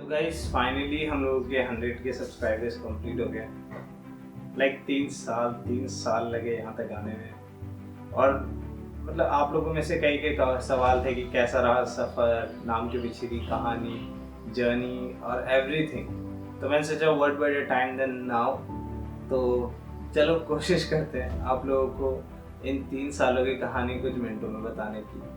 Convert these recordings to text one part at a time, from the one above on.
तो guys finally हम लोगों के 100 के सब्सक्राइबर्स कंप्लीट हो गए। लाइक 3 साल लगे यहाँ तक आने में। और मतलब आप लोगों में से कई कई सवाल थे कि कैसा रहा सफ़र, नाम के पीछे की कहानी, जर्नी और एवरीथिंग। तो मैंने सोचा what better time than now. तो चलो कोशिश करते हैं आप लोगों को इन 3 सालों की कहानी कुछ मिनटों में बताने की।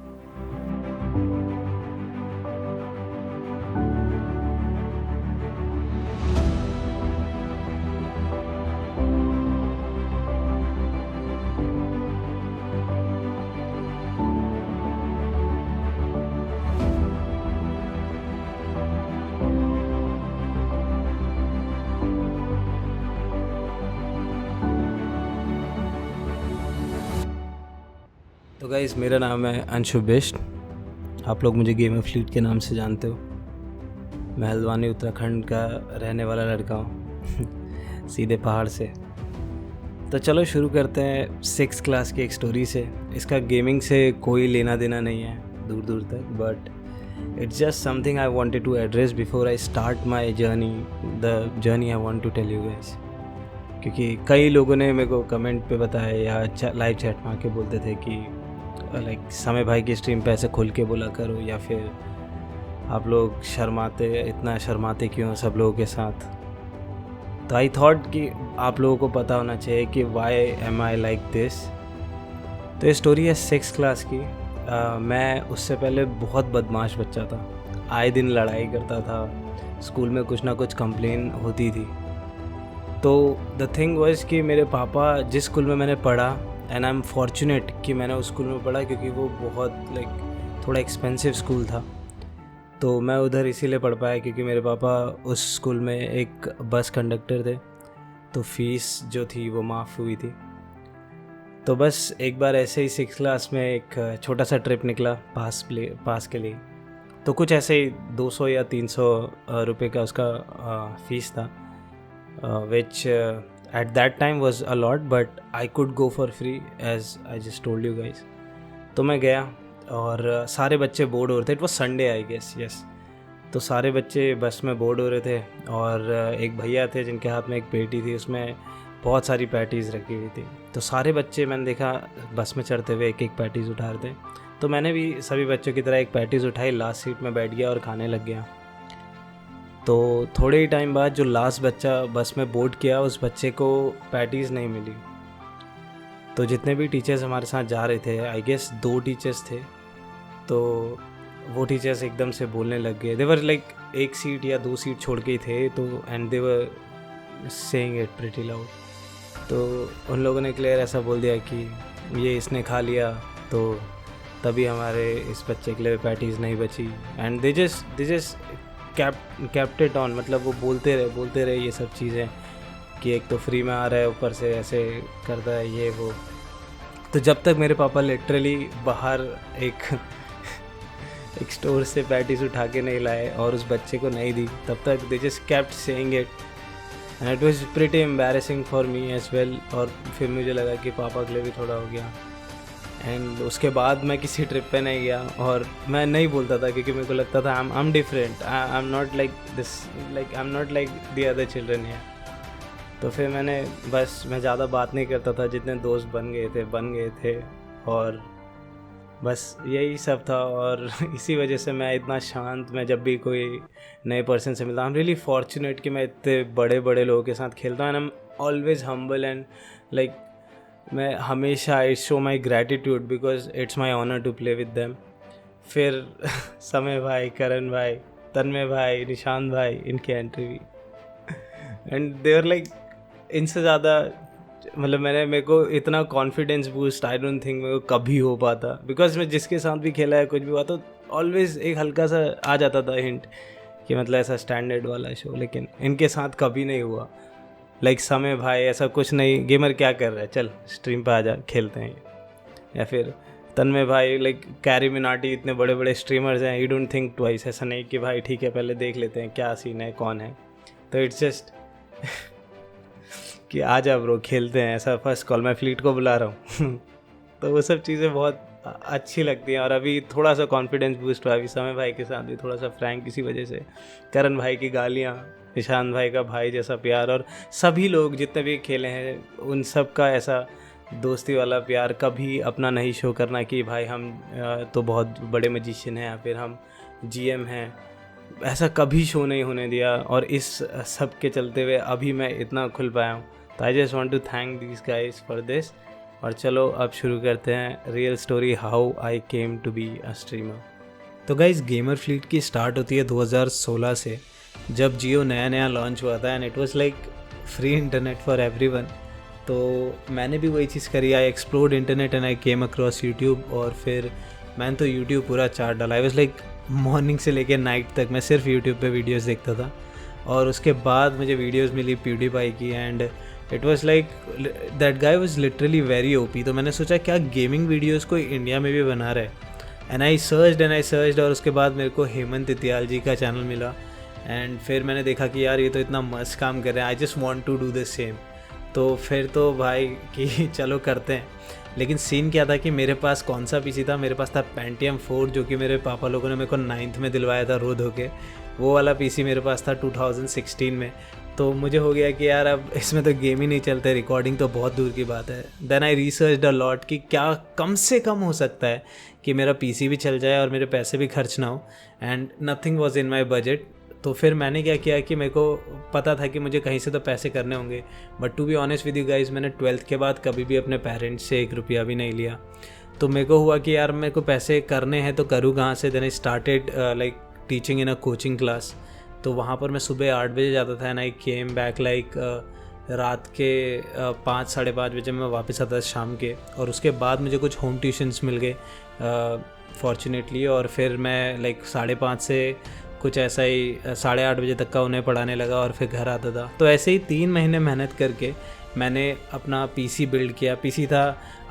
तो गाइस मेरा नाम है अंशु बिष्ट। आप लोग मुझे गेम ऑफ फ्लीट के नाम से जानते हो। मैं हल्द्वानी उत्तराखंड का रहने वाला लड़का हूँ सीधे पहाड़ से। तो चलो शुरू करते हैं 6th क्लास की एक स्टोरी से। इसका गेमिंग से कोई लेना देना नहीं है दूर दूर तक, but it's just something I wanted to address before I start my journey, the journey I want to tell you guys. क्योंकि कई लोगों ने मेरे को कमेंट पे बताया या लाइव चैट में आके बोलते थे कि लाइक समय भाई की स्ट्रीम पे ऐसे खुल के बोला करो, या फिर आप लोग इतना शर्माते क्यों सब लोगों के साथ। तो आई थॉट कि आप लोगों को पता होना चाहिए कि why am I like this. तो ये स्टोरी है 6th क्लास की। मैं उससे पहले बहुत बदमाश बच्चा था, आए दिन लड़ाई करता था, स्कूल में कुछ ना कुछ कंप्लेन होती थी। तो द थिंग वाज कि मेरे पापा जिस स्कूल में मैंने पढ़ा, एंड आई एम फॉर्चुनेट कि मैंने उस स्कूल में पढ़ा क्योंकि वो बहुत थोड़ा एक्सपेंसिव स्कूल था। तो मैं उधर इसीलिए पढ़ पाया क्योंकि मेरे पापा उस स्कूल में एक बस कंडक्टर थे, तो फीस जो थी वो माफ़ हुई थी। तो बस एक बार ऐसे ही 6th क्लास में एक छोटा सा ट्रिप निकला पास के लिए। तो कुछ ऐसे ही 200 या 300 रुपये का उसका फ़ीस था, which at that time was a lot, but I could go for free as I just told you guys. तो मैं गया और सारे बच्चे बोर्ड हो रहे थे। It was Sunday I guess, yes. तो सारे बच्चे बस में बोर्ड हो रहे थे और एक भैया थे जिनके हाथ में एक पेटी थी, उसमें बहुत सारी पैटीज़ रखी हुई थी। तो सारे बच्चे मैंने देखा बस में चढ़ते हुए एक एक पैटीज़ उठा रहे थे। तो मैंने भी सभी बच्चों की तरह एक पैटीज़ उठाई, लास्ट सीट में बैठ गया और खाने लग गया। तो थोड़े ही टाइम बाद जो लास्ट बच्चा बस में बोर्ड किया, उस बच्चे को पैटीज़ नहीं मिली। तो जितने भी टीचर्स हमारे साथ जा रहे थे, आई गेस 2 टीचर्स थे, तो वो टीचर्स एकदम से बोलने लग गए। दे वर लाइक 1 सीट या 2 सीट छोड़ के ही थे, तो and they were saying it pretty loud. तो उन लोगों ने क्लियर ऐसा बोल दिया कि ये इसने खा लिया, तो तभी हमारे इस बच्चे के लिए पैटीज़ नहीं बची। And they just kept it on, मतलब वो बोलते रहे ये सब चीज़ें कि एक तो फ्री में आ रहा है, ऊपर से ऐसे करता है ये वो। तो जब तक मेरे पापा लिटरली बाहर एक स्टोर से पैटीज उठा के नहीं लाए और उस बच्चे को नहीं दी, तब तक they just kept saying it, and it was pretty embarrassing for me as well. और फिर मुझे लगा कि पापा के लिए भी थोड़ा हो गया। एंड उसके बाद मैं किसी ट्रिप पे नहीं गया और मैं नहीं बोलता था क्योंकि मेरे को लगता था I am different, I am not like this, like I am not like the other children here. तो फिर मैं ज़्यादा बात नहीं करता था, जितने दोस्त बन गए थे और बस यही सब था। और इसी वजह से मैं इतना शांत, मैं जब भी कोई नए पर्सन से मिलता, आई एम रियली फॉर्चुनेट कि मैं इतने बड़े लोगों के साथ खेलता हूँ, and I am always humble and like मैं हमेशा I show my gratitude because it's my honour to play with them. फिर समय भाई, करण भाई, तन्मय भाई, निशांत भाई, इनकी एंट्री भी, एंड देवर लाइक इनसे ज़्यादा मतलब मेरे को इतना confidence boost I don't think मेरे को कभी हो पाता, बिकॉज मैं जिसके साथ भी खेला है कुछ भी हुआ तो ऑलवेज एक हल्का सा आ जाता था हिंट कि मतलब ऐसा स्टैंडर्ड वाला शो, लेकिन इनके साथ कभी नहीं हुआ। लाइक समय भाई ऐसा कुछ नहीं, गेमर क्या कर रहा है, चल स्ट्रीम पे आ जा खेलते हैं। या फिर तन्मय भाई, लाइक कैरी मिनाटी, इतने बड़े स्ट्रीमर्स हैं, यू डोंट थिंक ट्वाइस, ऐसा नहीं कि भाई ठीक है पहले देख लेते हैं क्या सीन है, कौन है। तो इट्स जस्ट कि आ जा ब्रो खेलते हैं, ऐसा फर्स्ट कॉल मैं फ्लीट को बुला रहा हूँ। तो वो सब चीज़ें बहुत अच्छी लगती हैं। और अभी थोड़ा सा कॉन्फिडेंस बूस्ट हुआ अभी समय भाई के साथ भी, थोड़ा सा फ्रैंक किसी वजह से, करण भाई की गालियाँ, निशांत भाई का भाई जैसा प्यार, और सभी लोग जितने भी खेले हैं उन सब का ऐसा दोस्ती वाला प्यार, कभी अपना नहीं शो करना कि भाई हम तो बहुत बड़े मजिशियन हैं या फिर हम जीएम हैं, ऐसा कभी शो नहीं होने दिया। और इस सब के चलते हुए अभी मैं इतना खुल पाया हूँ। तो I just want to thank this guys for this. और चलो अब शुरू करते हैं real story how I came to be a streamer. तो गाइस गेमर फ्लीट की स्टार्ट होती है 2016 से, जब जियो नया नया लॉन्च हुआ था and it was like free internet for everyone. तो मैंने भी वही चीज़ करी, I explored internet and I came across YouTube. और फिर मैंने तो यूट्यूब पूरा चार्ट डाला। आई वाज लाइक मॉर्निंग से लेकर नाइट तक मैं सिर्फ यूट्यूब पे वीडियोस देखता था। और उसके बाद मुझे वीडियोस मिली प्यूडीपाई की and it was like that guy was literally very OP. तो मैंने सोचा क्या गेमिंग वीडियोस को इंडिया में भी बना रहा है। एंड आई सर्च्ड और उसके बाद मेरे को हेमंत इतियाल जी का चैनल मिला। एंड फिर मैंने देखा कि यार ये तो इतना मस्त काम कर रहे हैं, I just want to do the same. तो फिर तो भाई कि चलो करते हैं। लेकिन सीन क्या था कि मेरे पास कौन सा पीसी था, मेरे पास था Pentium 4, जो कि मेरे पापा लोगों ने मेरे को 9th में दिलवाया था रो धो के। वो वाला पीसी मेरे पास था 2016 में। तो मुझे हो गया कि यार अब इसमें तो गेम ही नहीं चलते, रिकॉर्डिंग तो बहुत दूर की बात है। Then I researched a lot कि क्या कम से कम हो सकता है कि मेरा पीसी भी चल जाए और मेरे पैसे भी खर्च ना हो। And nothing was in my budget. तो फिर मैंने क्या किया कि मेरे को पता था कि मुझे कहीं से तो पैसे करने होंगे। But to be honest with you guys, मैंने 12th के बाद कभी भी अपने पेरेंट्स से 1 रुपया भी नहीं लिया। तो मेरे को हुआ कि यार मेरे को पैसे करने हैं तो करूँ कहाँ से। Then I started like teaching in a coaching class. तो वहाँ पर मैं सुबह 8 बजे जाता था and I came back like रात के 5 साढ़े 5 बजे मैं वापस आता था शाम के। और उसके बाद मुझे कुछ होम ट्यूशन्स मिल गए फॉर्चुनेटली। और फिर मैं लाइक 5:30 से कुछ ऐसा ही 8:30 बजे तक का उन्हें पढ़ाने लगा और फिर घर आता था। तो ऐसे ही 3 महीने मेहनत करके मैंने अपना पीसी बिल्ड किया। पीसी था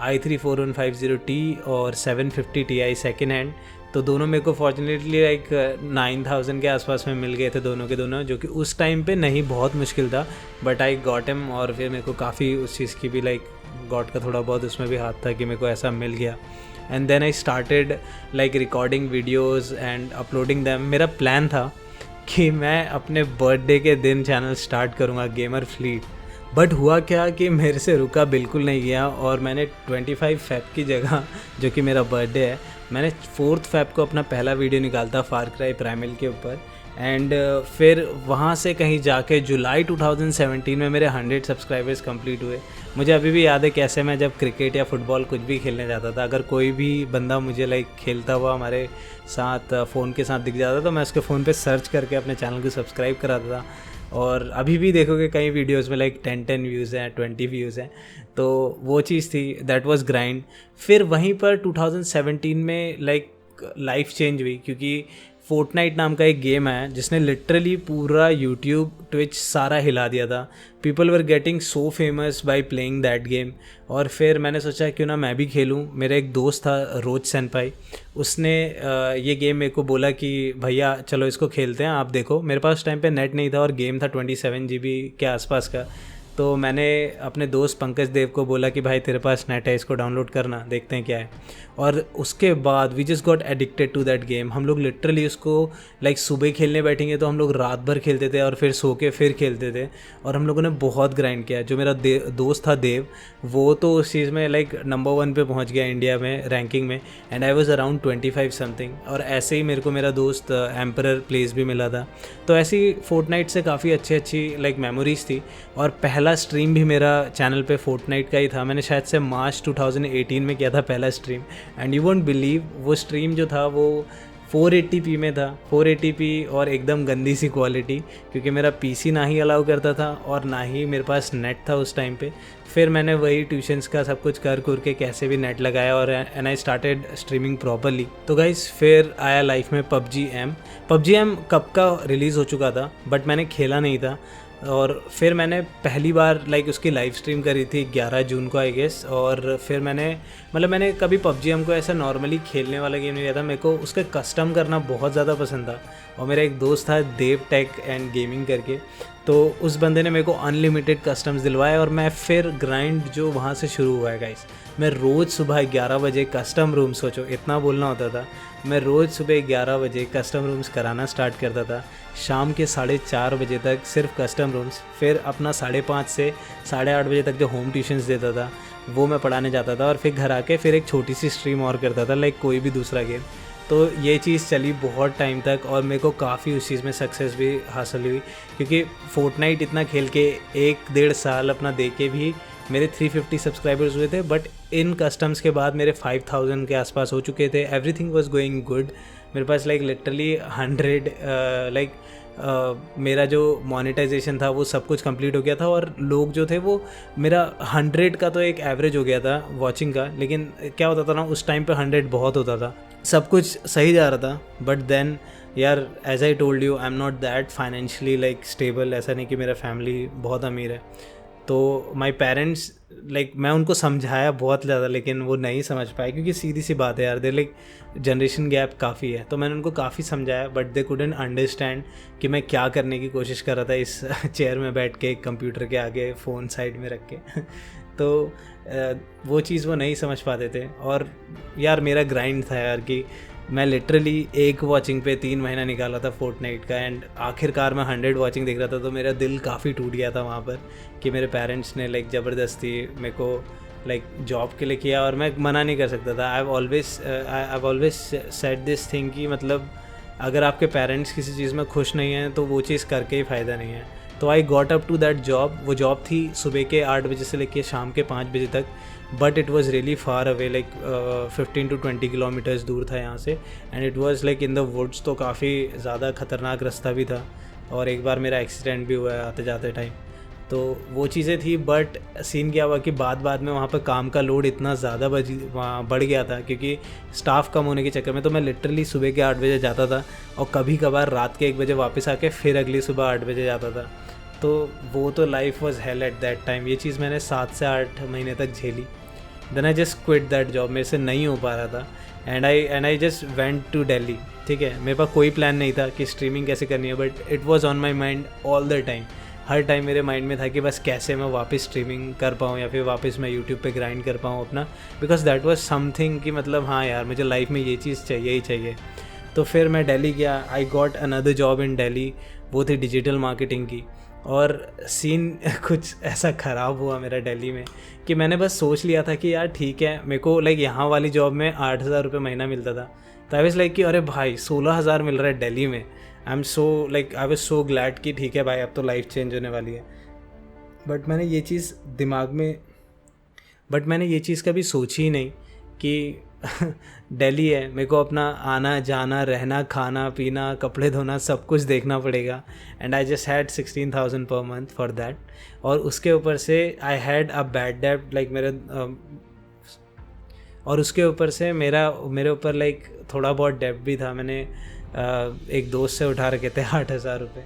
i3 4150T और 750 Ti सेकेंड हैंड। तो दोनों मेरे को फॉर्चुनेटली लाइक 9000 के आसपास में मिल गए थे दोनों के दोनों, जो कि उस टाइम पे नहीं बहुत मुश्किल था। But I got him. और फिर मेरे को काफ़ी उस चीज़ की भी लाइक गॉड का थोड़ा बहुत उसमें भी हाथ था कि मेरे को ऐसा मिल गया। And then I started like recording videos and uploading them. मेरा प्लान था कि मैं अपने बर्थडे के दिन चैनल स्टार्ट करूँगा गेमर फ्लीट। बट हुआ क्या कि मेरे से रुका बिल्कुल नहीं गया। और मैंने 25 फेब की जगह, जो कि मेरा बर्थडे है, मैंने 4 फेब को अपना पहला वीडियो निकालता फार क्राई प्राइमल के ऊपर। एंड फिर वहाँ से कहीं जाके जुलाई 2017 में मेरे 100 सब्सक्राइबर्स कंप्लीट हुए। मुझे अभी भी याद है कैसे मैं जब क्रिकेट या फुटबॉल कुछ भी खेलने जाता था, अगर कोई भी बंदा मुझे लाइक खेलता हुआ हमारे साथ फ़ोन के साथ दिख जाता तो मैं उसके फ़ोन पे सर्च करके अपने चैनल को सब्सक्राइब कराता था। और अभी भी देखोगे कई वीडियोस में लाइक 10 व्यूज़ हैं, 20 व्यूज़ हैं। तो वो चीज़ थी, दैट वाज ग्राइंड। फिर वहीं पर 2017 में लाइक लाइफ चेंज हुई, क्योंकि फोर्टनाइट नाम का एक गेम है जिसने लिटरली पूरा यूट्यूब, ट्विच सारा हिला दिया था। People were getting so famous by playing that game. और फिर मैंने सोचा क्यों ना मैं भी खेलूं। मेरा एक दोस्त था रोज सेनपाई, उसने ये गेम मेरे को बोला कि भैया चलो इसको खेलते हैं, आप देखो। मेरे पास उस टाइम पे नेट नहीं था और गेम था 27 GB के आसपास का। तो मैंने अपने दोस्त पंकज देव को बोला कि भाई तेरे पास नेट है, इसको डाउनलोड करना, देखते हैं क्या है। और उसके बाद we just got addicted to that game. हम लोग लिटरली उसको लाइक सुबह खेलने बैठेंगे तो हम लोग रात भर खेलते थे और फिर सो के फिर खेलते थे। और हम लोगों ने बहुत ग्राइंड किया। जो मेरा दोस्त था देव, वो तो उस चीज़ में लाइक नंबर 1 पे पहुंच गया इंडिया में रैंकिंग में। And I was around 25 something. और ऐसे ही मेरे को मेरा दोस्त एम्परर प्लेस भी मिला था। तो ऐसी फोर्टनाइट से काफ़ी अच्छी लाइक मेमोरीज थी। और पहला स्ट्रीम भी मेरा चैनल पे फोर्टनाइट का ही था। मैंने शायद से मार्च 2018 में किया था पहला stream. And you won't believe, वो स्ट्रीम जो था वो 480p में था। 480p और एकदम गंदी सी क्वालिटी, क्योंकि मेरा पीसी ना ही अलाउ करता था और ना ही मेरे पास नेट था उस टाइम पे। फिर मैंने वही ट्यूशन्स का सब कुछ कर के कैसे भी नेट लगाया और and I started streaming properly. तो गाइस फिर आया लाइफ में PUBG M कब का रिलीज़ हो चुका था, बट मैंने खेला नहीं था। और फिर मैंने पहली बार लाइक उसकी लाइव स्ट्रीम करी थी 11 जून को आई गेस। और फिर मैंने कभी पबजी हमको ऐसा नॉर्मली खेलने वाला गेम नहीं लिया था, मेरे को उसका कस्टम करना बहुत ज़्यादा पसंद था। और मेरा एक दोस्त था देव टेक एंड गेमिंग करके, तो उस बंदे ने मेरे को अनलिमिटेड कस्टम्स दिलवाए और मैं फिर ग्राइंड जो वहाँ से शुरू हुआ है गाइस। मैं रोज़ सुबह 11 बजे कस्टम रूम, सोचो इतना बोलना होता था, मैं रोज़ सुबह 11 बजे कस्टम रूम्स कराना स्टार्ट करता था, शाम के 4:30 बजे तक सिर्फ कस्टम रूम्स, फिर अपना 5:30 से 8:30 बजे तक जो होम ट्यूशन्स देता था वो मैं पढ़ाने जाता था, और फिर घर आके फिर एक छोटी सी स्ट्रीम और करता था लाइक कोई भी दूसरा गेम। तो ये चीज़ चली बहुत टाइम तक और मेरे को काफ़ी उस चीज़ में सक्सेस भी हासिल हुई, क्योंकि फोर्टनाइट इतना खेल के 1-1.5 साल अपना दे के भी मेरे 350 सब्सक्राइबर्स हुए थे, बट इन कस्टम्स के बाद मेरे 5000 के आसपास हो चुके थे। एवरीथिंग वाज गोइंग गुड, मेरे पास लाइक लिटरली 100 मेरा जो मोनेटाइजेशन था वो सब कुछ कंप्लीट हो गया था, और लोग जो थे वो मेरा 100 का तो एक एवरेज हो गया था वॉचिंग का, लेकिन क्या होता था ना उस टाइम पे 100 बहुत होता था, सब कुछ सही जा रहा था। बट देन यार as I told you I am not that financially like stable, ऐसा नहीं कि मेरा फैमिली बहुत अमीर है। तो माई पेरेंट्स लाइक मैं उनको समझाया बहुत ज़्यादा, लेकिन वो नहीं समझ पाए, क्योंकि सीधी सी बात है यार, देर लाइक जनरेशन गैप काफ़ी है। तो मैंने उनको काफ़ी समझाया, बट दे कुडंट अंडरस्टैंड कि मैं क्या करने की कोशिश कर रहा था इस चेयर में बैठ के कंप्यूटर के आगे फ़ोन साइड में रख के तो वो चीज़ वो नहीं समझ पाते थे। और यार मेरा ग्राइंड था यार कि मैं लिटरली एक वॉचिंग पे 3 महीना निकाला था फोर्टनाइट का, एंड आखिरकार मैं 100 वॉचिंग देख रहा था, तो मेरा दिल काफ़ी टूट गया था वहाँ पर कि मेरे पेरेंट्स ने लाइक ज़बरदस्ती मेरे को लाइक जॉब के लिए किया, और मैं मना नहीं कर सकता था। I have always said this thing कि मतलब अगर आपके पेरेंट्स किसी चीज़ में खुश नहीं हैं तो वो चीज़ करके ही फ़ायदा नहीं है। तो I got up to that job. वो जॉब थी सुबह के 8 बजे से लेकर शाम के 5 बजे तक, but it was really far away, like 15 to 20 kilometres दूर था यहाँ से, and it was like in the woods, तो काफ़ी ज़्यादा ख़तरनाक रास्ता भी था, और एक बार मेरा एक्सीडेंट भी हुआ है आते जाते टाइम। तो वो चीज़ें थी, बट सीन क्या हुआ कि बाद में वहाँ पर काम का लोड इतना ज़्यादा बढ़ गया था, क्योंकि स्टाफ कम होने के चक्कर में। तो मैं लिटरली सुबह के 8 बजे जाता था, और कभी कभार रात के 1 बजे वापस आके फिर अगली सुबह 8 बजे जाता था। तो वो तो life was hell at that time. ये चीज़ मैंने 7 से 8 महीने तक झेली। Then I just quit that job, मेरे से नहीं हो पा रहा था, and I just went to Delhi. ठीक है, मेरे पास कोई प्लान नहीं था कि स्ट्रीमिंग कैसे करनी है, but it was on my mind all the time. Her time मेरे माइंड में था कि बस कैसे मैं वापस स्ट्रीमिंग कर पाऊँ, या फिर वापस मैं यूट्यूब पे ग्राइंड कर पाऊँ अपना, बिकॉज दैट वाज समथिंग कि मतलब हाँ यार मुझे लाइफ में ये चीज़ चाहिए ही चाहिए। तो फिर मैं दिल्ली गया, I got another job in Delhi, वो थी डिजिटल मार्केटिंग की। और सीन कुछ ऐसा ख़राब हुआ मेरा दिल्ली में कि मैंने बस सोच लिया था कि यार ठीक है, मेरे को लाइक यहाँ वाली जॉब में 8,000 रुपये महीना मिलता था, तो आई वाज लाइक कि अरे भाई 16,000 मिल रहा है दिल्ली में। I am so like I was so glad कि ठीक है भाई अब तो लाइफ चेंज होने वाली है। बट मैंने ये चीज़ कभी सोची ही नहीं कि दिल्ली है, मेरे को अपना आना जाना रहना खाना पीना कपड़े धोना सब कुछ देखना पड़ेगा, and I just had 16,000 per month for that. और उसके ऊपर से आई हैड अ बैड डेब्ट लाइक और उसके ऊपर से मेरे ऊपर लाइक थोड़ा बहुत डेब्ट भी था। मैंने एक दोस्त से उठा रखे थे 8,000 रुपये,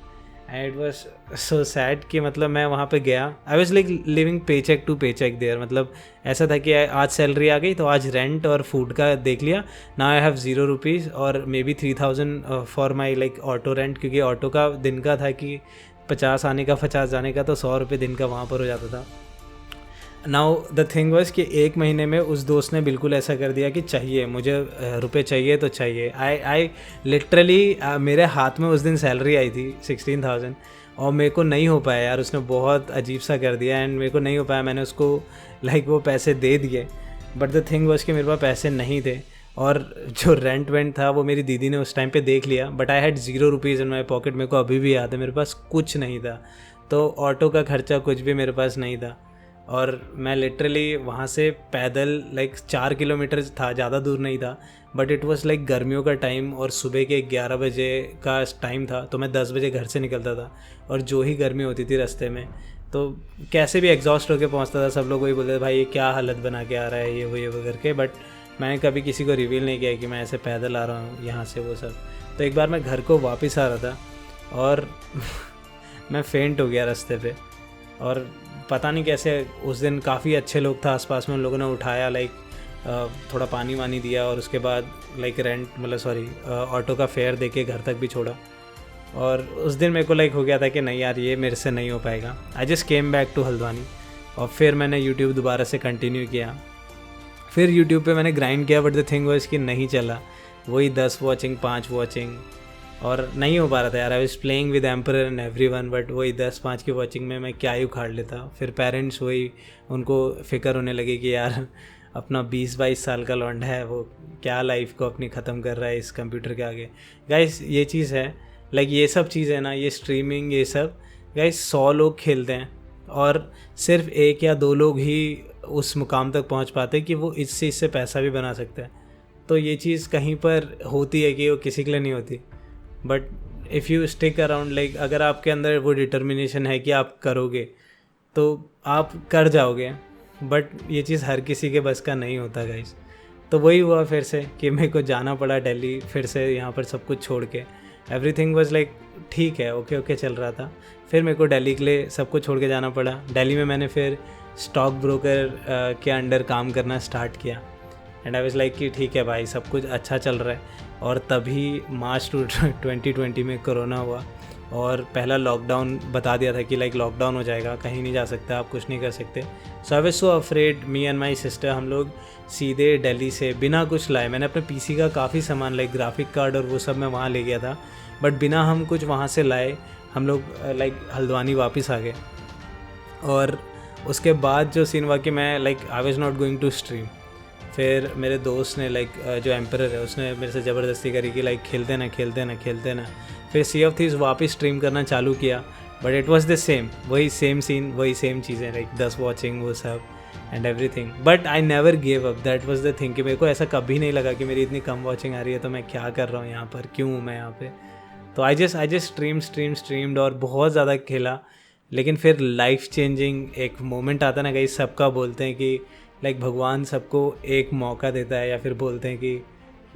and it was so sad कि मतलब मैं वहाँ पे गया, आई वॉज लाइक लिविंग पे चेक टू पे चेक देयर। मतलब ऐसा था कि आज सैलरी आ गई तो आज रेंट और फूड का देख लिया, नाउ आई हैव 0 रुपीज़ और may be 3,000 for my like auto rent, क्योंकि ऑटो का दिन का था कि 50 आने का 50 जाने का, तो 100 रुपये दिन का वहाँ पर हो जाता था। नाउ द थिंग वाज कि 1 महीने में उस दोस्त ने बिल्कुल ऐसा कर दिया कि चाहिए मुझे रुपए चाहिए तो चाहिए। आई लिटरली मेरे हाथ में उस दिन सैलरी आई थी 16,000 और मेरे को नहीं हो पाया यार, उसने बहुत अजीब सा कर दिया एंड मेरे को नहीं हो पाया। मैंने उसको लाइक वो पैसे दे दिए, बट द थिंग वाज कि मेरे पास पैसे नहीं थे और जो रेंट वेंट था वो मेरी दीदी ने उस टाइम पे देख लिया, but I had 0 rupees in my pocket. मेरे को अभी भी याद है मेरे पास कुछ नहीं था, तो ऑटो का खर्चा कुछ भी मेरे पास नहीं था और मैं लिटरली वहाँ से पैदल लाइक 4 किलोमीटर था, ज़्यादा दूर नहीं था, बट इट वाज लाइक गर्मियों का टाइम और सुबह के 11 बजे का टाइम था, तो मैं 10 बजे घर से निकलता था और जो ही गर्मी होती थी रास्ते में तो कैसे भी एग्जॉस्ट होकर पहुँचता था। सब लोग वही बोलते थे भाई ये क्या हालत बना के आ रहा है ये वो करके, बट मैंने कभी किसी को रिवील नहीं किया कि मैं ऐसे पैदल आ रहा हूँ यहाँ से वो सब। तो एक बार मैं घर को वापस आ रहा था और मैं फेंट हो गया रास्ते पे। और पता नहीं कैसे उस दिन काफ़ी अच्छे लोग था आसपास में, उन लोगों ने उठाया, लाइक थोड़ा पानी वानी दिया और उसके बाद लाइक ऑटो का फेयर दे के घर तक भी छोड़ा। और उस दिन मेरे को लाइक हो गया था कि नहीं यार ये मेरे से नहीं हो पाएगा। I just came back to Haldwani और फिर मैंने यूट्यूब दोबारा से कंटिन्यू किया। फिर यूट्यूब पे मैंने ग्राइंड किया, बट द थिंग वाज कि नहीं चला, वही 10 वॉचिंग 5 वॉचिंग और नहीं हो पा रहा था यार। आई was playing with emperor and everyone, but वही 10-5 की वॉचिंग में मैं क्या ही उखाड़ लेता। फिर पेरेंट्स वही उनको फ़िक्र होने लगी कि यार अपना 20-22 साल का लौंडा है, वो क्या लाइफ को अपनी ख़त्म कर रहा है इस कंप्यूटर के आगे। गाइस ये चीज़ है, लाइक ये सब चीज़ें ना, ये स्ट्रीमिंग ये सब गाइस 100 लोग खेलते हैं और सिर्फ 1 या 2 लोग ही उस मुकाम तक पहुंच पाते हैं कि वो इस चीज़ से पैसा भी बना सकते हैं। तो ये चीज़ कहीं पर होती है कि वो किसी के लिए नहीं होती, but if you stick around, like अगर आपके अंदर वो डिटर्मिनेशन है कि आप करोगे तो आप कर जाओगे। बट ये चीज़ हर किसी के बस का नहीं होता गाइस। तो वही हुआ फिर से कि मेरे को जाना पड़ा दिल्ली फिर से, यहाँ पर सब कुछ छोड़ के। एवरीथिंग वाज लाइक ठीक है, ओके चल रहा था। फिर मेरे को दिल्ली के लिए सब कुछ छोड़ के जाना पड़ा। दिल्ली में मैंने फिर स्टॉक ब्रोकर के अंडर काम करना स्टार्ट किया एंड आई वाज लाइक कि ठीक है भाई, सब कुछ अच्छा चल रहा है। और तभी मार्च 2020 में कोरोना हुआ और पहला लॉकडाउन बता दिया था कि लाइक लॉकडाउन हो जाएगा, कहीं नहीं जा सकते आप, कुछ नहीं कर सकते। So I was so afraid, me and my sister, हम लोग सीधे दिल्ली से बिना कुछ लाए, मैंने अपने पीसी का काफ़ी सामान लाइक ग्राफिक कार्ड और वो सब मैं वहाँ ले गया था, बट बिना हम कुछ वहाँ से लाए हम लोग लाइक हल्द्वानी वापस आ गए। और उसके बाद जो सीन हुआ कि मैं like I was not going to stream. फिर मेरे दोस्त ने लाइक जो एम्परर है उसने मेरे से ज़बरदस्ती करी कि लाइक खेलते ना। फिर सी ऑफ थीव्स वापस स्ट्रीम करना चालू किया, but it was the same, वही सेम सीन, वही सेम चीज़ें, लाइक 10 वॉचिंग वो सब and everything. But I never give up, that was the thing कि मेरे को ऐसा कभी नहीं लगा कि मेरी इतनी कम वॉचिंग आ रही है तो मैं क्या कर रहा हूँ यहाँ पर, क्यों हूँ मैं यहाँ पे। तो आई जस्ट स्ट्रीम्ड और बहुत ज़्यादा खेला। लेकिन फिर लाइफ चेंजिंग एक मोमेंट आता ना, कहीं सबका बोलते हैं कि लाइक भगवान सबको एक मौका देता है, या फिर बोलते हैं कि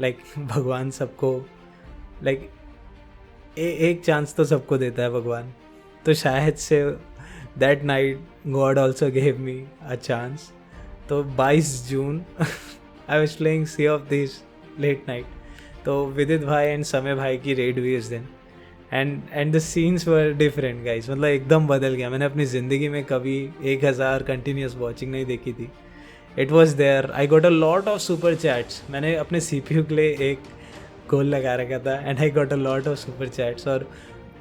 लाइक भगवान सबको लाइक एक चांस तो सबको देता है भगवान। तो शायद से that night God also gave me a chance. तो 22 June I was playing Sea of this late night, तो विदित भाई एंड समय भाई की रेड हुई उस दिन and the scenes were different guys. मतलब एकदम बदल गया। मैंने अपनी ज़िंदगी में कभी 1000 कंटिन्यूस वॉचिंग नहीं देखी थी। It was there, I got a lot of super chats. मैंने अपने CPU के लिए एक गोल लगा रखा था and I got a lot of super chats. और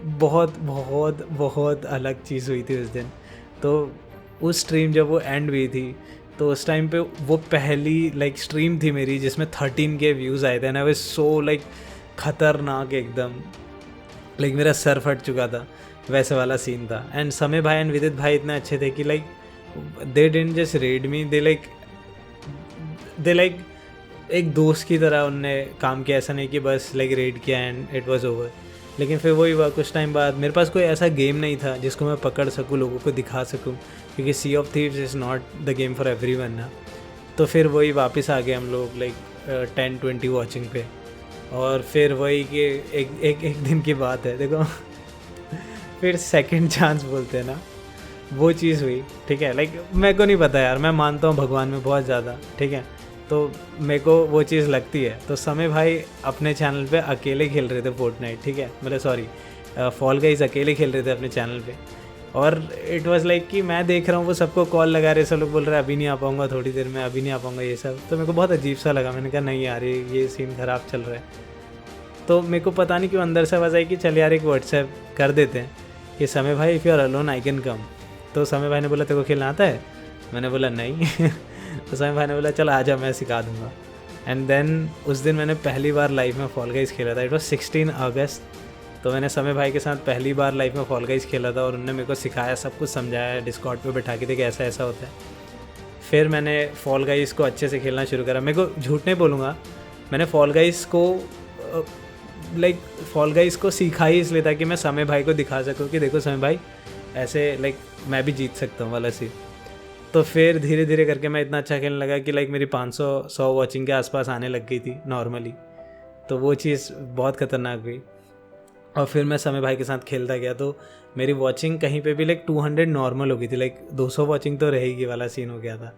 बहुत बहुत बहुत अलग चीज़ हुई थी उस दिन। तो उस स्ट्रीम जब वो एंड हुई थी तो उस टाइम पे वो पहली लाइक स्ट्रीम थी मेरी जिसमें 13K व्यूज़ आए थे and I was so like खतरनाक एकदम, लाइक मेरा सर फट चुका था, वैसे वाला सीन था। एंड समय भाई एंड विदित भाई इतने अच्छे थे कि like they didn't just red me, they like एक दोस्त की तरह उनने काम किया। ऐसा नहीं कि बस लाइक रेड किया एंड इट वाज ओवर। लेकिन फिर वही हुआ, कुछ टाइम बाद मेरे पास कोई ऐसा गेम नहीं था जिसको मैं पकड़ सकूँ, लोगों को दिखा सकूँ, क्योंकि Sea of Thieves is not the game for everyone ना। तो फिर वही वापस आ गए हम लोग लाइक 10-20 वॉचिंग पे। और फिर वही कि एक दिन की बात है देखो फिर सेकंड चांस बोलते हैं ना, वो चीज़ हुई। ठीक है, लाइक मेरे को नहीं पता यार, मैं मानता हूँ भगवान में बहुत ज़्यादा, ठीक है, तो मेरे को वो चीज़ लगती है। तो समय भाई अपने चैनल पे अकेले खेल रहे थे फोर्टनाइट, ठीक है, मतलब सॉरी फॉल गाइज अकेले खेल रहे थे अपने चैनल पे। और इट वाज लाइक कि मैं देख रहा हूँ वो सबको कॉल लगा रहे, सब लोग बोल रहे हैं अभी नहीं आ पाऊँगा, थोड़ी देर में अभी नहीं आ पाऊँगा, ये सब। तो मेरे को बहुत अजीब सा लगा। मैंने कहा नहीं यार ये सीन ख़राब चल रहा है। तो मेरे को पता नहीं क्यों अंदर से आवाज़ आई कि चल यार एक व्हाट्सएप कर देते हैं कि समय भाई if you are alone I can come. तो समय भाई ने बोला तेरे को खेलना आता है? मैंने बोला नहीं तो समय भाई ने बोला चल आजा मैं सिखा दूँगा। एंड देन उस दिन मैंने पहली बार लाइफ में फॉल गाइज खेला था। इट वॉज 16 अगस्त। तो मैंने समय भाई के साथ पहली बार लाइफ में फॉल गाइज खेला था और उन्होंने मेरे को सिखाया, सब कुछ समझाया, डिस्कॉर्ड पे बैठा के देखिए ऐसा ऐसा होता है। फिर मैंने फॉल गाइज को अच्छे से खेलना शुरू करा। मेरे को झूठ नहीं बोलूँगा, मैंने फॉल गाइज को सीखा ही इसलिए था कि मैं समय भाई को दिखा सकूँ कि देखो समय भाई ऐसे लाइक मैं भी जीत सकता हूँ वाला सी। तो फिर धीरे धीरे करके मैं इतना अच्छा खेलने लगा कि लाइक मेरी 500-100 वॉचिंग के आसपास आने लग गई थी नॉर्मली। तो वो चीज़ बहुत ख़तरनाक हुई। और फिर मैं समय भाई के साथ खेलता गया, तो मेरी वॉचिंग कहीं पे भी लाइक 200 नॉर्मल हो गई थी, लाइक 200 वॉचिंग तो रहेगी वाला सीन हो गया था।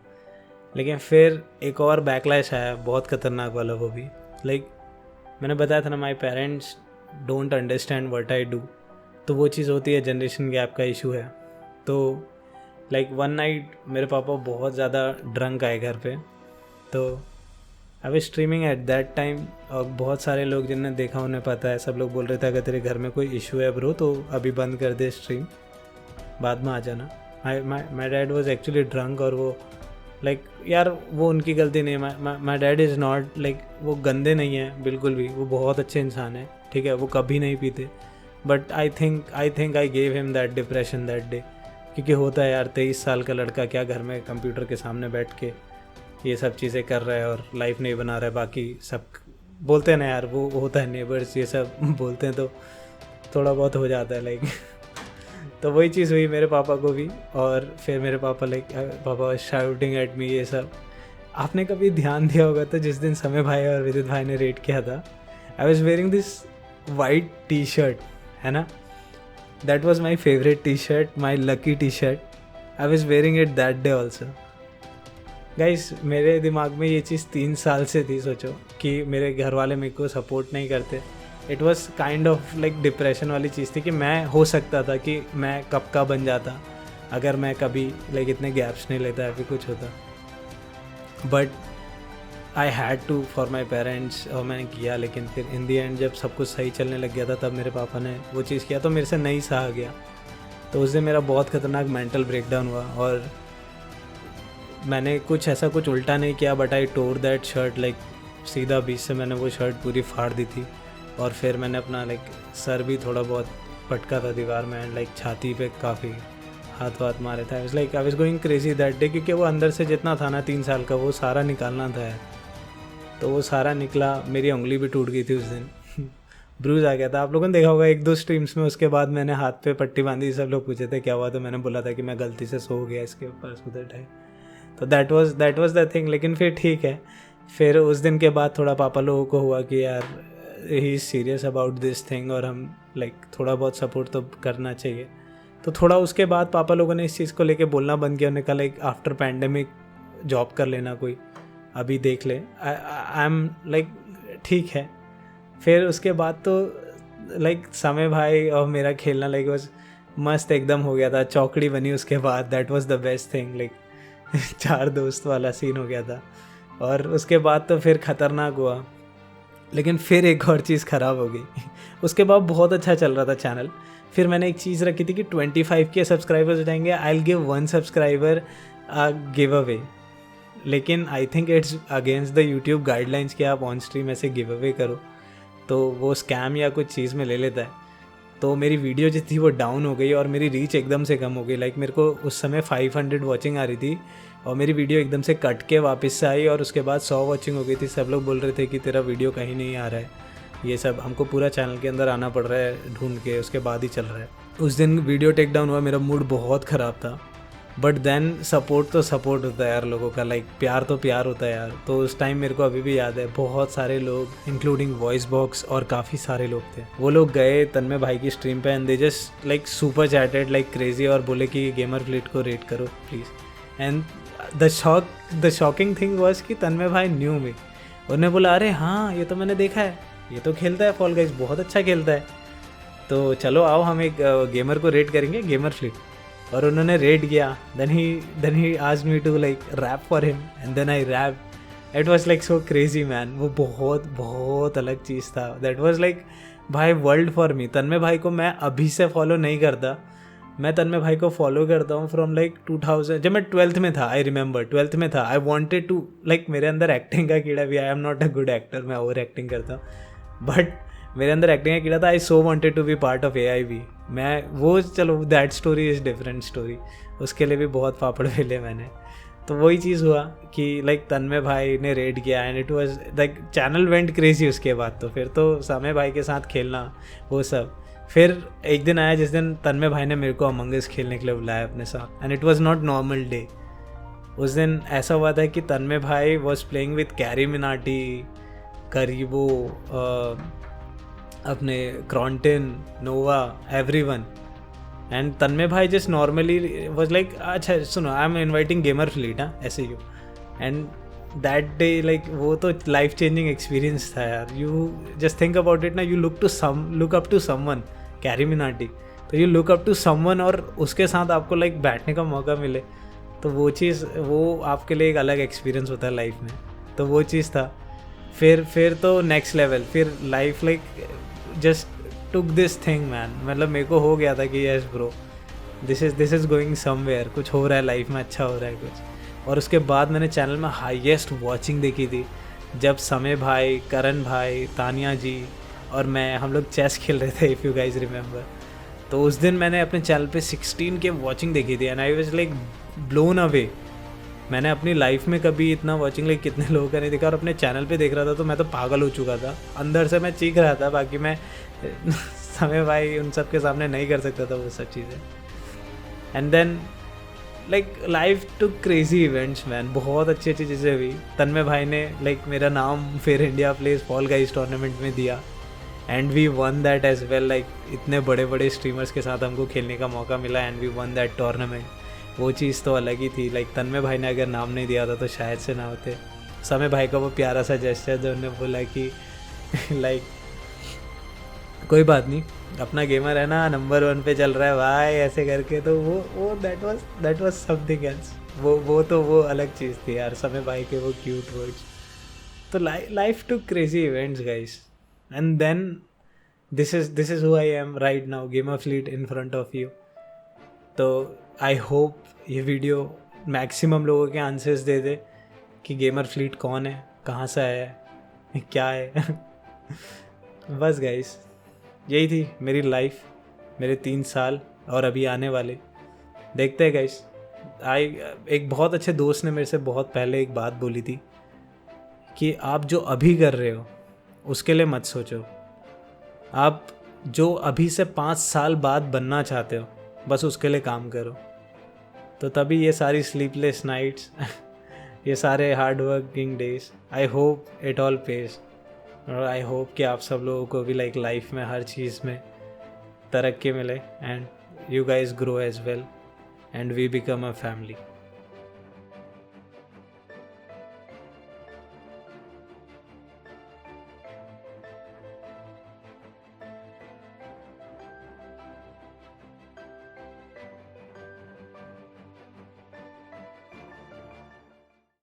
लेकिन फिर एक और बैकलैश आया, बहुत ख़तरनाक वाला वो भी। लाइक मैंने बताया था ना, my parents don't understand what I do, तो वो चीज़ होती है, जनरेशन गैप का इशू है। तो लाइक वन नाइट मेरे पापा बहुत ज़्यादा ड्रंक आए घर पे, तो I was streaming eight that time, और बहुत सारे लोग जिनने देखा उन्हें पता है, सब लोग बोल रहे थे अगर तेरे घर में कोई इशू है ब्रो तो अभी बंद कर दे स्ट्रीम, बाद में आ जाना। My dad was actually drunk, और वो लाइक यार वो उनकी गलती नहीं है। My dad is not like, वो गंदे नहीं है बिल्कुल भी, वो बहुत अच्छे इंसान है, ठीक है, वो कभी नहीं पीते। But I think I gave him that depression that day, क्योंकि होता है यार, 23 साल का लड़का क्या घर में कंप्यूटर के सामने बैठ के ये सब चीज़ें कर रहा है और लाइफ नहीं बना रहा है। बाकी सब बोलते हैं ना यार, वो होता है नेबर्स ये सब बोलते हैं, तो थोड़ा बहुत हो जाता है लाइक तो वही चीज़ हुई मेरे पापा को भी, और फिर मेरे पापा लाइक पापा शाउटिंग एट मी ये सब। आपने कभी ध्यान दिया होगा तो जिस दिन समय भाई और विदित भाई ने रेड किया था, I was wearing this white T shirt, है ना, that was my favourite T shirt, my lucky T shirt, I was wearing it that day also. Guys मेरे दिमाग में ये चीज़ 3 साल से थी, सोचो कि मेरे घर वाले मेरे को सपोर्ट नहीं करते। It was kind of like depression वाली चीज़ थी कि मैं हो सकता था कि मैं कब का बन जाता अगर मैं कभी लाइक इतने गैप्स नहीं लेता या फिर कुछ होता। But I had to for my parents, और मैंने किया। लेकिन फिर इन दी एंड जब सब कुछ सही चलने लग गया था तब मेरे पापा ने वो चीज़ किया, तो मेरे से नहीं सहा गया। तो उस दिन मेरा बहुत ख़तरनाक मेंटल ब्रेकडाउन हुआ, और मैंने कुछ उल्टा नहीं किया, but I tore that shirt, like सीधा बीच से मैंने वो शर्ट पूरी फाड़ दी थी। और फिर मैंने अपना लाइक सर भी थोड़ा बहुत पटका था दीवार में, एंड लाइक छाती पे काफ़ी हाथ वाथ मारे थे। I was going crazy that day, क्योंकि वो अंदर से जितना था ना 3 साल का, वो सारा निकालना था यार। तो वो सारा निकला, मेरी उंगली भी टूट गई थी उस दिन ब्रूज आ गया था। आप लोगों ने देखा होगा 1-2 स्ट्रीम्स में, उसके बाद मैंने हाथ पे पट्टी बांधी, सब लोग पूछे थे क्या हुआ, तो मैंने बोला था कि मैं गलती से सो गया इसके ऊपर सुधर है। तो दैट वाज द थिंग। लेकिन फिर ठीक है, फिर उस दिन के बाद थोड़ा पापा लोगों को हुआ कि यार he is serious about this thing, और हम लाइक थोड़ा बहुत सपोर्ट तो करना चाहिए। तो थोड़ा उसके बाद पापा लोगों ने इस चीज़ को लेके बोलना बंद किया। उन्होंने कहा लाइक आफ्टर पैंडेमिक जॉब कर लेना कोई, अभी देख ले। आई एम लाइक ठीक है। फिर उसके बाद तो लाइक समय भाई और मेरा खेलना लाइक बस मस्त एकदम हो गया था, चौकड़ी बनी उसके बाद। That was the best thing, like 4 दोस्त वाला सीन हो गया था। और उसके बाद तो फिर ख़तरनाक हुआ। लेकिन फिर एक और चीज़ ख़राब हो गई उसके बाद बहुत अच्छा चल रहा था चैनल। फिर मैंने एक चीज़ रखी थी कि 25 के सब्सक्राइबर्स हो जाएंगे, I will give 1 subscriber give away. लेकिन I think it's against the YouTube guidelines कि आप ऑन स्ट्रीम ऐसे गिव अवे करो, तो वो स्कैम या कुछ चीज़ में ले लेता है। तो मेरी वीडियो जो थी वो डाउन हो गई और मेरी रीच एकदम से कम हो गई। लाइक मेरे को उस समय 500 वॉचिंग आ रही थी और मेरी वीडियो एकदम से कट के वापस से आई और उसके बाद 100 वॉचिंग हो गई थी। सब लोग बोल रहे थे कि तेरा वीडियो कहीं नहीं आ रहा है, ये सब हमको पूरा चैनल के अंदर आना पड़ रहा है ढूंढ के, उसके बाद ही चल रहा है। उस दिन वीडियो टेक डाउन हुआ, मेरा मूड बहुत ख़राब था। बट देन सपोर्ट तो सपोर्ट होता है यार लोगों का, लाइक प्यार तो प्यार होता है यार। तो उस टाइम मेरे को अभी भी याद है, बहुत सारे लोग इंक्लूडिंग वॉइस बॉक्स और काफ़ी सारे लोग थे, वो लोग गए तन्मय भाई की स्ट्रीम पे and they just like super chatted like crazy और बोले कि गेमर फ्लीट को रेट करो please. And the shocking thing was कि तन्मय भाई न्यू मी। उन्होंने बोला अरे हाँ ये तो मैंने देखा है, ये तो खेलता है फॉल गाइस, बहुत अच्छा खेलता है, तो चलो आओ हम एक गेमर को रेट करेंगे, गेमर फ्लीट। और उन्होंने रेट किया। then he asked me to like rap for him and then I rapped. It was like so crazy man, वो बहुत अलग चीज़ था। That was like भाई वर्ल्ड फॉर मी। तन्मय भाई को मैं अभी से फॉलो नहीं करता, मैं तन्मय भाई को फॉलो करता हूँ फ्रॉम लाइक 2000, जब मैं 12th में था। आई रिमेंबर 12th में था। आई वॉन्टेड टू लाइक, मेरे अंदर एक्टिंग का कीड़ा भी, I am not a good actor, मैं ओवर एक्टिंग करता हूँ, बट मेरे अंदर एक्टिंग का कीड़ा था। I so wanted to be part of AIB। मैं वो चलो that story is different story, उसके लिए भी बहुत पापड़ फेले मैंने। तो वही चीज़ हुआ कि लाइक तन्मय भाई ने रेड किया and it was like channel went crazy. उसके बाद तो फिर तो समय भाई के साथ खेलना वो सब। फिर एक दिन आया जिस दिन तन्मय भाई ने मेरे को अमंग अस खेलने के लिए बुलाया अपने साथ, and it was not normal day. उस दिन ऐसा हुआ था कि तन्मय भाई was playing with Carry Minati, करीबो, अपने क्रॉन्टन, नोवा, एवरीवन. एंड तन्मय भाई जस्ट नॉर्मली वाज लाइक अच्छा सुनो I am inviting Gamer Fleet ऐसे you. And that day like वो तो लाइफ चेंजिंग एक्सपीरियंस था यार. You just think about it ना, you look up to someone, Carry Minati, तो you look up to someone और उसके साथ आपको लाइक बैठने का मौका मिले, तो वो चीज़ वो आपके लिए एक अलग एक्सपीरियंस होता है लाइफ में. तो वो चीज़ था. फिर तो नेक्स्ट लेवल, फिर life like just took this thing man. मतलब मेरे को हो गया था कि yes bro, this is going somewhere, कुछ हो रहा है लाइफ में, अच्छा हो रहा है कुछ. और उसके बाद मैंने चैनल में हाईएस्ट वॉचिंग देखी थी जब समय भाई, करण भाई, तानिया जी और मैं हम लोग चेस खेल रहे थे, इफ़ यू गाइज रिमेंबर. तो उस दिन मैंने अपने चैनल पे 16 के वॉचिंग देखी थी and I was like blown away. मैंने अपनी लाइफ में कभी इतना वॉचिंग लाइक कितने लोगों का नहीं देखा, और अपने चैनल पे देख रहा था तो मैं तो पागल हो चुका था. अंदर से मैं चीख रहा था, बाकी मैं समय भाई उन सब के सामने नहीं कर सकता था वो सब चीज़ें. And then like life two crazy events man. बहुत अच्छी अच्छी चीज़ें हुई. तन्मय भाई ने लाइक मेरा नाम फिर India plays Fall Guys tournament में दिया and we won that as well. Like इतने बड़े बड़े स्ट्रीमर्स के साथ हमको खेलने का मौका मिला and we won that tournament. वो चीज़ तो अलग ही थी. लाइक तन्मय भाई ने अगर नाम नहीं दिया था तो शायद से ना होते. समय भाई का वो प्यारा सा जेस्चर जो उन्होंने बोला कि लाइक कोई बात नहीं, अपना गेमर है ना, नंबर 1 पे चल रहा है भाई, ऐसे करके. तो वो दैट वाज समथिंग एल्स. वो अलग चीज़ थी यार, समय भाई के वो क्यूट वर्ड्स. तो life two crazy events guys. And then this is who I am right now, Gamer Fleet in front of you. तो आई होप ये वीडियो मैक्सिमम लोगों के आंसर्स दे दे कि गेमर फ्लीट कौन है, कहाँ से आया है, क्या है. बस गाइस यही थी मेरी लाइफ, मेरे 3 साल और अभी आने वाले. देखते हैं गाइस. एक बहुत अच्छे दोस्त ने मेरे से बहुत पहले एक बात बोली थी कि आप जो अभी कर रहे हो उसके लिए मत सोचो, आप जो अभी से 5 साल बाद बनना चाहते हो बस उसके लिए काम करो. तो तभी ये सारी स्लीपलेस नाइट्स ये सारे hard working days, I hope it all page. और आई होप कि आप सब लोगों को भी लाइक लाइफ में हर चीज़ में तरक्की मिले and you guys grow as well and we become a family.